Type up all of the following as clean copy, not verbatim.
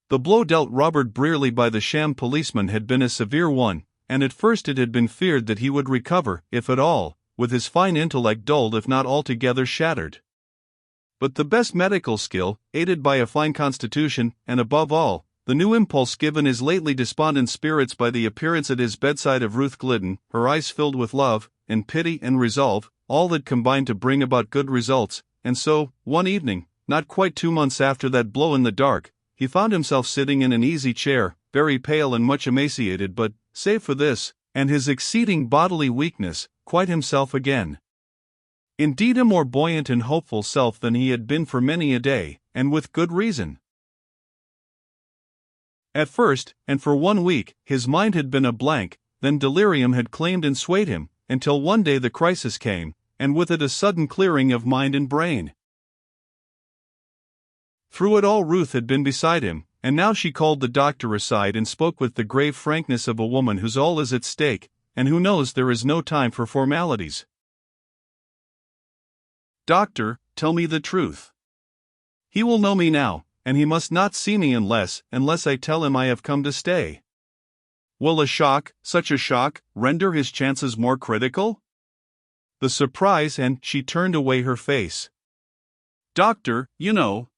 The blow dealt Robert Brearley by the sham policeman had been a severe one, and at first it had been feared that he would recover, if at all, with his fine intellect dulled if not altogether shattered. But the best medical skill, aided by a fine constitution, and above all, the new impulse given his lately despondent spirits by the appearance at his bedside of Ruth Glidden, her eyes filled with love, and pity and resolve, all that combined to bring about good results, and so, one evening, not quite 2 months after that blow in the dark, he found himself sitting in an easy chair, very pale and much emaciated but, save for this, and his exceeding bodily weakness, quite himself again. Indeed a more buoyant and hopeful self than he had been for many a day, and with good reason. At first, and for 1 week, his mind had been a blank, then delirium had claimed and swayed him, until one day the crisis came, and with it a sudden clearing of mind and brain. Through it all Ruth had been beside him, and now she called the doctor aside and spoke with the grave frankness of a woman whose all is at stake, and who knows there is no time for formalities. "Doctor, tell me the truth. He will know me now, and he must not see me unless I tell him I have come to stay. Will a shock, such a shock, render his chances more critical?" The surprise, and she turned away her face. "Doctor, you know."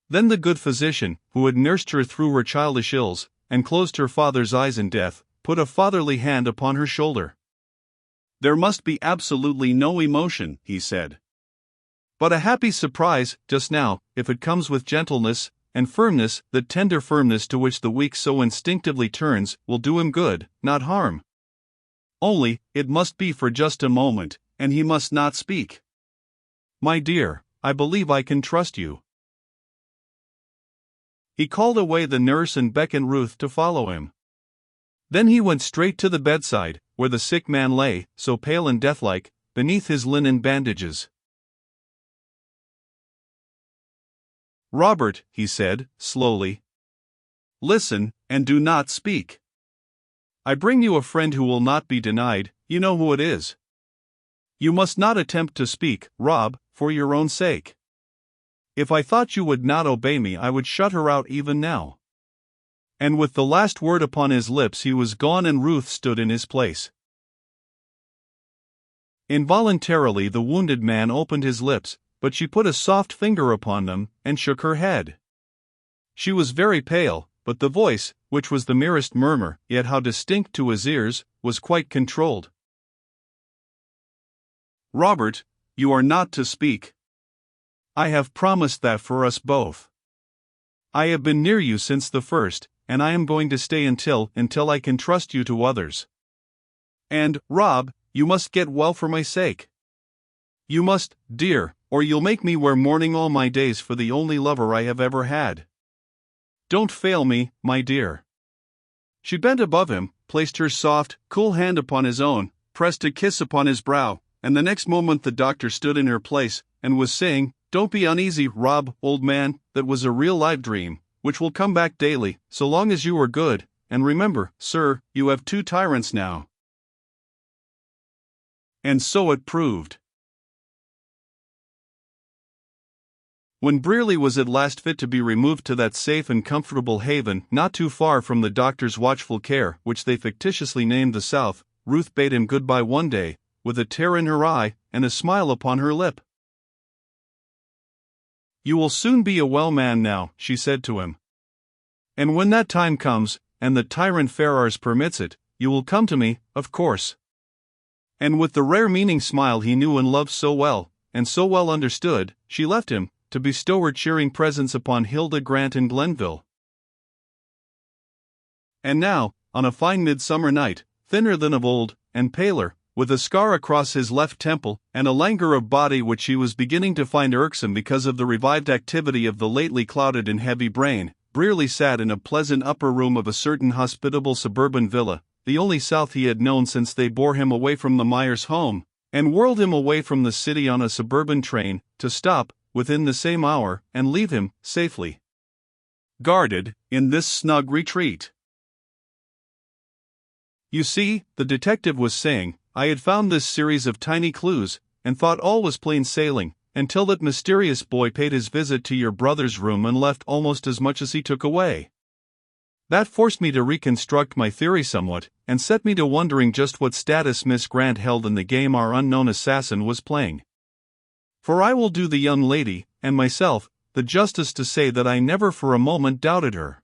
Then the good physician, who had nursed her through her childish ills, and closed her father's eyes in death, put a fatherly hand upon her shoulder. "There must be absolutely no emotion," he said. "But a happy surprise, just now, if it comes with gentleness and firmness, the tender firmness to which the weak so instinctively turns, will do him good, not harm. Only, it must be for just a moment, and he must not speak. My dear, I believe I can trust you." He called away the nurse and beckoned Ruth to follow him. Then he went straight to the bedside, where the sick man lay, so pale and deathlike, beneath his linen bandages. "Robert," he said, slowly, "listen, and do not speak. I bring you a friend who will not be denied, you know who it is. You must not attempt to speak, Rob, for your own sake. If I thought you would not obey me I would shut her out even now." And with the last word upon his lips he was gone and Ruth stood in his place. Involuntarily the wounded man opened his lips, but she put a soft finger upon them, and shook her head. She was very pale, but the voice, which was the merest murmur, yet how distinct to his ears, was quite controlled. "Robert, you are not to speak. I have promised that for us both. I have been near you since the first, and I am going to stay until I can trust you to others. And, Rob, you must get well for my sake. You must, dear, or you'll make me wear mourning all my days for the only lover I have ever had. Don't fail me, my dear." She bent above him, placed her soft, cool hand upon his own, pressed a kiss upon his brow, and the next moment the doctor stood in her place, and was saying, "Don't be uneasy, Rob, old man, that was a real live dream, which will come back daily, so long as you are good, and remember, sir, you have 2 tyrants now." And so it proved. When Brearley was at last fit to be removed to that safe and comfortable haven not too far from the doctor's watchful care, which they fictitiously named the South, Ruth bade him good-bye one day, with a tear in her eye, and a smile upon her lip. "You will soon be a well man now," she said to him. "And when that time comes, and the tyrant Ferrars permits it, you will come to me, of course." And with the rare meaning smile he knew and loved so well, and so well understood, she left him, to bestow her cheering presence upon Hilda Grant in Glenville. And now, on a fine midsummer night, thinner than of old, and paler, with a scar across his left temple, and a languor of body which she was beginning to find irksome because of the revived activity of the lately clouded and heavy brain, Brearley sat in a pleasant upper room of a certain hospitable suburban villa, the only South he had known since they bore him away from the Myers home, and whirled him away from the city on a suburban train, to stop, within the same hour, and leave him, safely guarded, in this snug retreat. "You see," the detective was saying, "I had found this series of tiny clues, and thought all was plain sailing, until that mysterious boy paid his visit to your brother's room and left almost as much as he took away. That forced me to reconstruct my theory somewhat, and set me to wondering just what status Miss Grant held in the game our unknown assassin was playing. For I will do the young lady, and myself, the justice to say that I never for a moment doubted her.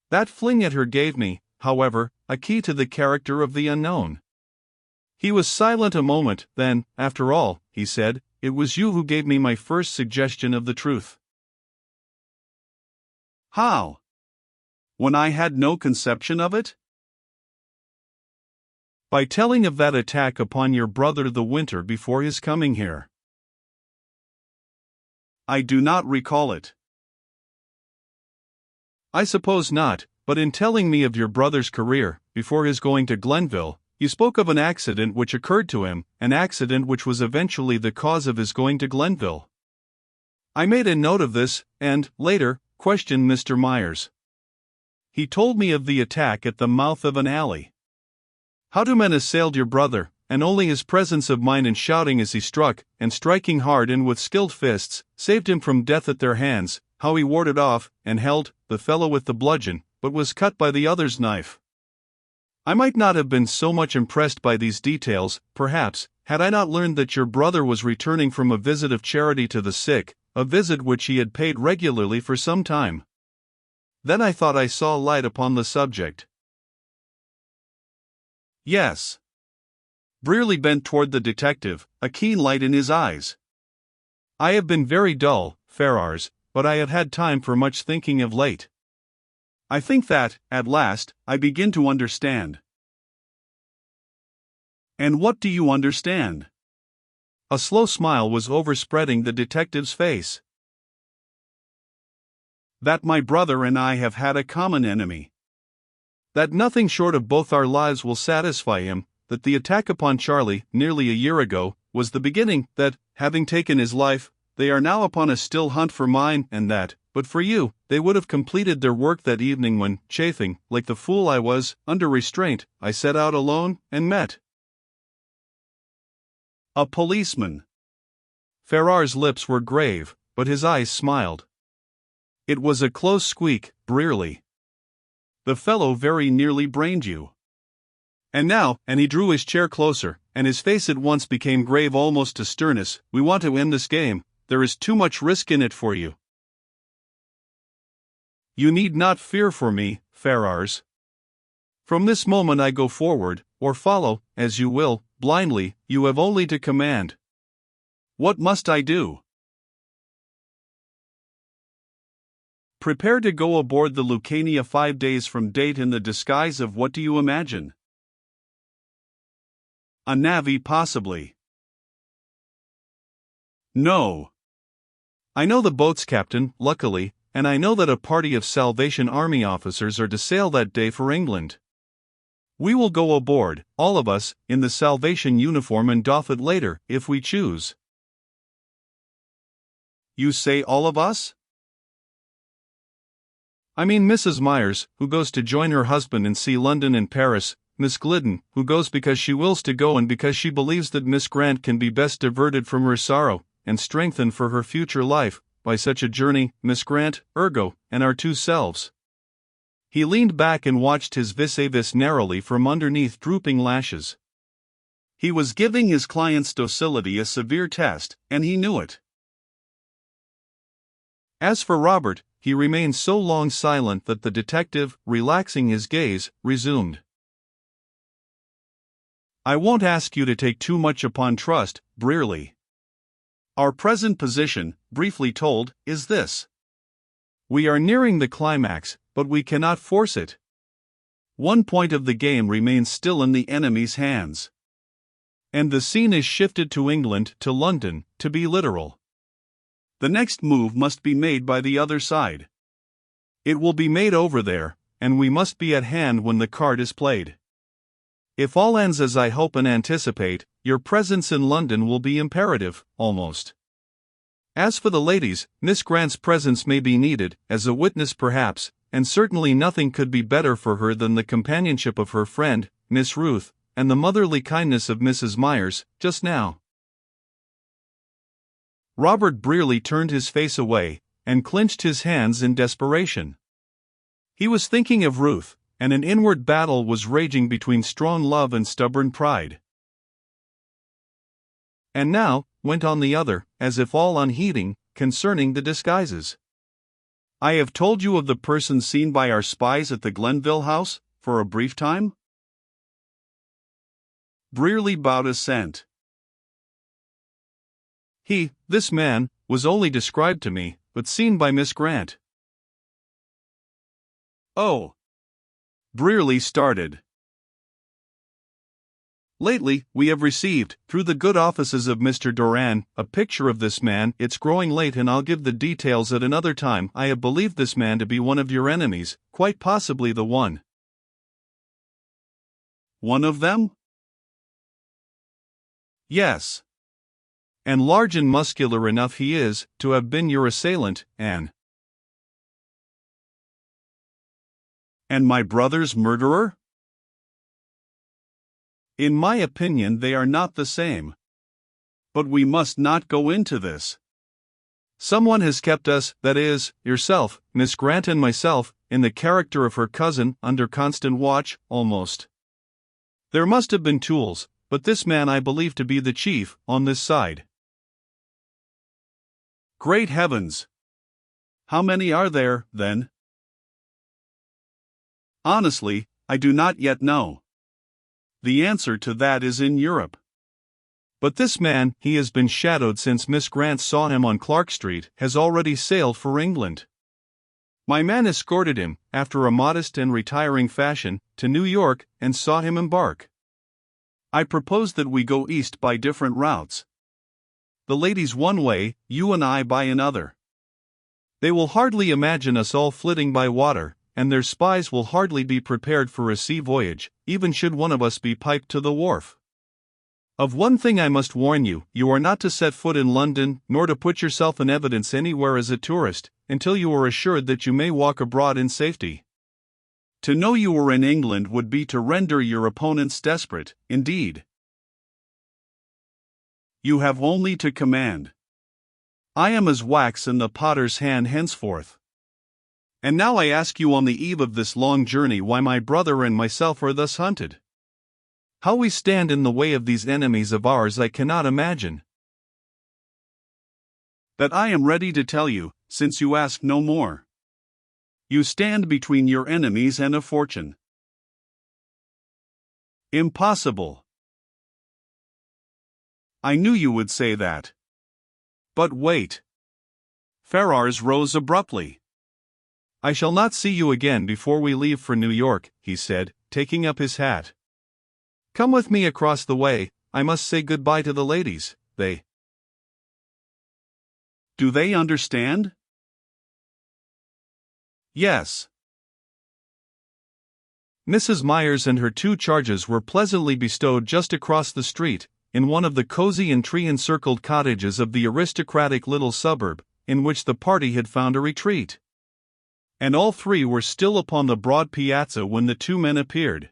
That fling at her gave me, however, a key to the character of the unknown. He was silent a moment, then, after all, he said, "It was you who gave me my first suggestion of the truth." "How? When I had no conception of it?" "By telling of that attack upon your brother the winter before his coming here." "I do not recall it." "I suppose not, but in telling me of your brother's career, before his going to Glenville, you spoke of an accident which occurred to him, an accident which was eventually the cause of his going to Glenville. I made a note of this, and, later, questioned Mr. Myers. He told me of the attack at the mouth of an alley. How two men assailed your brother, and only his presence of mind in shouting as he struck, and striking hard and with skilled fists, saved him from death at their hands, how he warded off, and held, the fellow with the bludgeon, but was cut by the other's knife. I might not have been so much impressed by these details, perhaps, had I not learned that your brother was returning from a visit of charity to the sick, a visit which he had paid regularly for some time. Then I thought I saw light upon the subject." "Yes." Brearley bent toward the detective, a keen light in his eyes. "I have been very dull, Ferrars, but I have had time for much thinking of late. I think that, at last, I begin to understand." "And what do you understand?" A slow smile was overspreading the detective's face. "That my brother and I have had a common enemy. That nothing short of both our lives will satisfy him, that the attack upon Charlie, nearly a year ago, was the beginning, that, having taken his life, they are now upon a still hunt for mine, and that, but for you, they would have completed their work that evening when, chafing, like the fool I was, under restraint, I set out alone, and met a policeman." Ferrars' lips were grave, but his eyes smiled. "It was a close squeak, Brearley. The fellow very nearly brained you. And now," and he drew his chair closer, and his face at once became grave almost to sternness, "we want to end this game. There is too much risk in it for you. You need not fear for me, Ferrars. From this moment I go forward, or follow, as you will, blindly. You have only to command. What must I do?" "Prepare to go aboard the Lucania 5 days from date in the disguise of what do you imagine? A navvy possibly." "No. I know the boat's captain, luckily, and I know that a party of Salvation Army officers are to sail that day for England. We will go aboard, all of us, in the Salvation uniform and doff it later, if we choose." "You say all of us?" "I mean Mrs. Myers, who goes to join her husband and see London and Paris, Miss Glidden, who goes because she wills to go and because she believes that Miss Grant can be best diverted from her sorrow, and strengthened for her future life, by such a journey, Miss Grant, ergo, and our two selves." He leaned back and watched his vis-a-vis narrowly from underneath drooping lashes. He was giving his client's docility a severe test, and he knew it. As for Robert, he remained so long silent that the detective, relaxing his gaze, resumed. "I won't ask you to take too much upon trust, Brearley. Our present position, briefly told, is this. We are nearing the climax, but we cannot force it. One point of the game remains still in the enemy's hands. And the scene is shifted to England, to London, to be literal. The next move must be made by the other side. It will be made over there, and we must be at hand when the card is played. If all ends as I hope and anticipate, your presence in London will be imperative, almost. As for the ladies, Miss Grant's presence may be needed, as a witness perhaps, and certainly nothing could be better for her than the companionship of her friend, Miss Ruth, and the motherly kindness of Mrs. Myers, just now." Robert Brearley turned his face away, and clenched his hands in desperation. He was thinking of Ruth, and an inward battle was raging between strong love and stubborn pride. "And now," went on the other, as if all unheeding, "concerning the disguises. I have told you of the person seen by our spies at the Glenville house, for a brief time?" Brearley bowed assent. This man, was only described to me, but seen by Miss Grant." "Oh." Brearley started. "Lately, we have received, through the good offices of Mr. Doran, a picture of this man. It's growing late and I'll give the details at another time. I have believed this man to be one of your enemies, quite possibly the one." "One of them?" "Yes. And large and muscular enough he is, to have been your assailant, And my brother's murderer?" "In my opinion they are not the same. But we must not go into this. Someone has kept us, that is, yourself, Miss Grant and myself, in the character of her cousin, under constant watch, almost. There must have been tools, but this man I believe to be the chief, on this side." "Great heavens! How many are there, then?" "Honestly, I do not yet know. The answer to that is in Europe. But this man, he has been shadowed since Miss Grant saw him on Clark Street, has already sailed for England. My man escorted him, after a modest and retiring fashion, to New York, and saw him embark. I propose that we go east by different routes. The ladies one way, you and I by another. They will hardly imagine us all flitting by water, and their spies will hardly be prepared for a sea voyage, even should one of us be piped to the wharf. Of one thing I must warn you, you are not to set foot in London, nor to put yourself in evidence anywhere as a tourist, until you are assured that you may walk abroad in safety. To know you were in England would be to render your opponents desperate, indeed. You have only to command. I am as wax in the potter's hand henceforth. And now I ask you on the eve of this long journey why my brother and myself are thus hunted. How we stand in the way of these enemies of ours I cannot imagine. That I am ready to tell you, since you ask no more. You stand between your enemies and a fortune. Impossible. I knew you would say that. But wait. Ferrars rose abruptly. "I shall not see you again before we leave for New York," he said, taking up his hat. "Come with me across the way. I must say goodbye to the ladies. Do they understand?" "Yes." Mrs. Myers and her 2 charges were pleasantly bestowed just across the street, in one of the cozy and tree-encircled cottages of the aristocratic little suburb, in which the party had found a retreat. And all 3 were still upon the broad piazza when the 2 men appeared.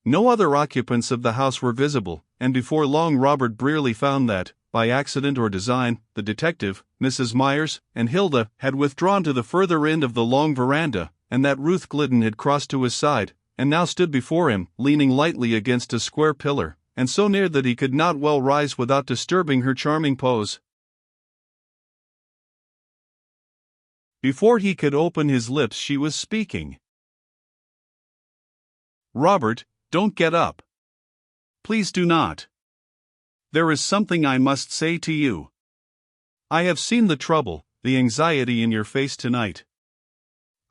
No other occupants of the house were visible, and before long Robert Brearley found that, by accident or design, the detective, Mrs. Myers, and Hilda had withdrawn to the further end of the long veranda, and that Ruth Glidden had crossed to his side, and now stood before him, leaning lightly against a square pillar, and so near that he could not well rise without disturbing her charming pose. Before he could open his lips she was speaking. "Robert, don't get up. Please do not. There is something I must say to you. I have seen the trouble, the anxiety in your face tonight.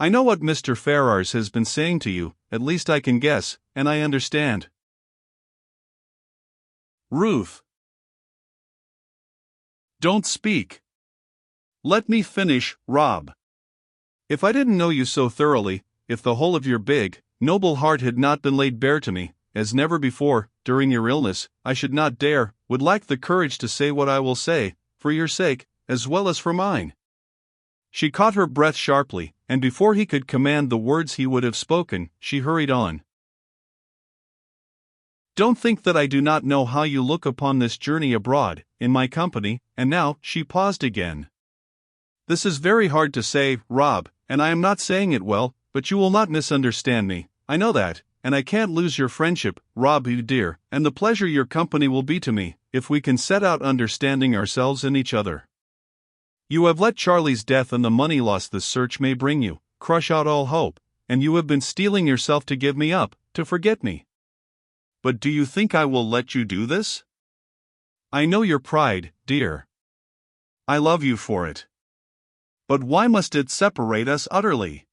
I know what Mr. Ferrars has been saying to you, at least I can guess, and I understand." "Ruth. Don't speak. Let me finish, Rob. If I didn't know you so thoroughly, if the whole of your big, noble heart had not been laid bare to me, as never before, during your illness, I should not dare, would lack the courage to say what I will say, for your sake, as well as for mine." She caught her breath sharply, and before he could command the words he would have spoken, she hurried on. "Don't think that I do not know how you look upon this journey abroad, in my company, and now," she paused again. "This is very hard to say, Rob, and I am not saying it well, but you will not misunderstand me, I know that, and I can't lose your friendship, Rob, you dear, and the pleasure your company will be to me, if we can set out understanding ourselves and each other. You have let Charlie's death and the money loss this search may bring you, crush out all hope, and you have been steeling yourself to give me up, to forget me. But do you think I will let you do this? I know your pride, dear. I love you for it. But why must it separate us utterly?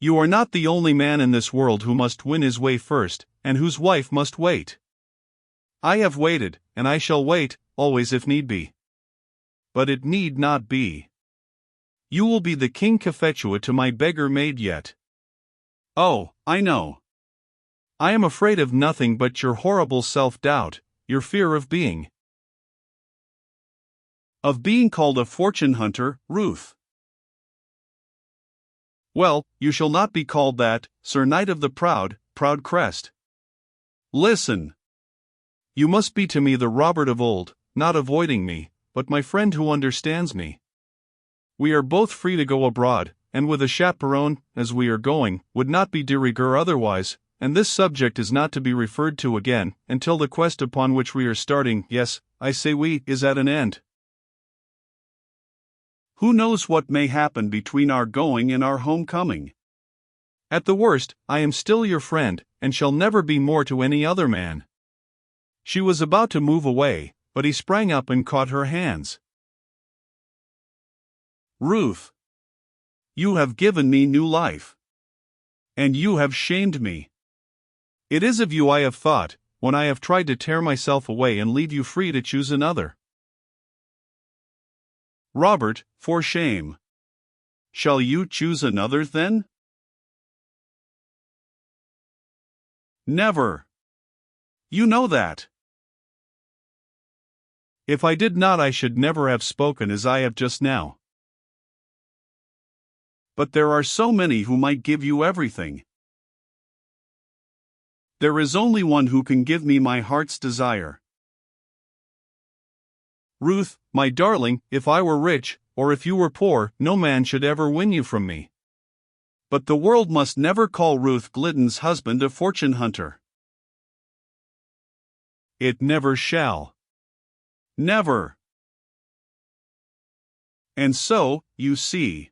You are not the only man in this world who must win his way first, and whose wife must wait. I have waited, and I shall wait, always if need be. But it need not be. You will be the King Cophetua to my beggar maid yet. Oh, I know. I am afraid of nothing but your horrible self-doubt, your fear of being called a fortune hunter, Ruth. Well, you shall not be called that, Sir Knight of the proud crest. Listen. You must be to me the Robert of old, not avoiding me, but my friend who understands me. We are both free to go abroad, and with a chaperone, as we are going, would not be de rigueur otherwise, and this subject is not to be referred to again, until the quest upon which we are starting, yes, I say we, is at an end. Who knows what may happen between our going and our homecoming? At the worst, I am still your friend, and shall never be more to any other man. She was about to move away, but he sprang up and caught her hands. Ruth, you have given me new life. And you have shamed me. It is of you I have thought, when I have tried to tear myself away and leave you free to choose another. Robert, for shame. Shall you choose another then? Never. You know that. If I did not, I should never have spoken as I have just now. But there are so many who might give you everything. There is only one who can give me my heart's desire. Ruth, my darling, if I were rich, or if you were poor, no man should ever win you from me. But the world must never call Ruth Glidden's husband a fortune hunter. It never shall. Never. And so, you see.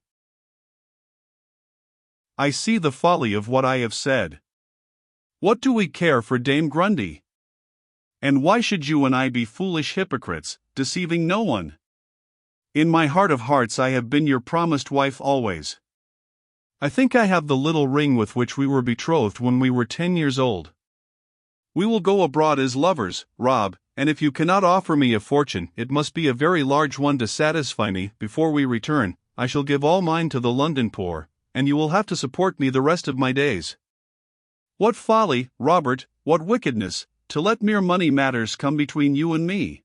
I see the folly of what I have said. What do we care for Dame Grundy? And why should you and I be foolish hypocrites, deceiving no one? In my heart of hearts I have been your promised wife always. I think I have the little ring with which we were betrothed when we were 10 years old. We will go abroad as lovers, Rob, and if you cannot offer me a fortune, it must be a very large one to satisfy me. Before we return, I shall give all mine to the London poor, and you will have to support me the rest of my days. What folly, Robert, what wickedness, to let mere money matters come between you and me.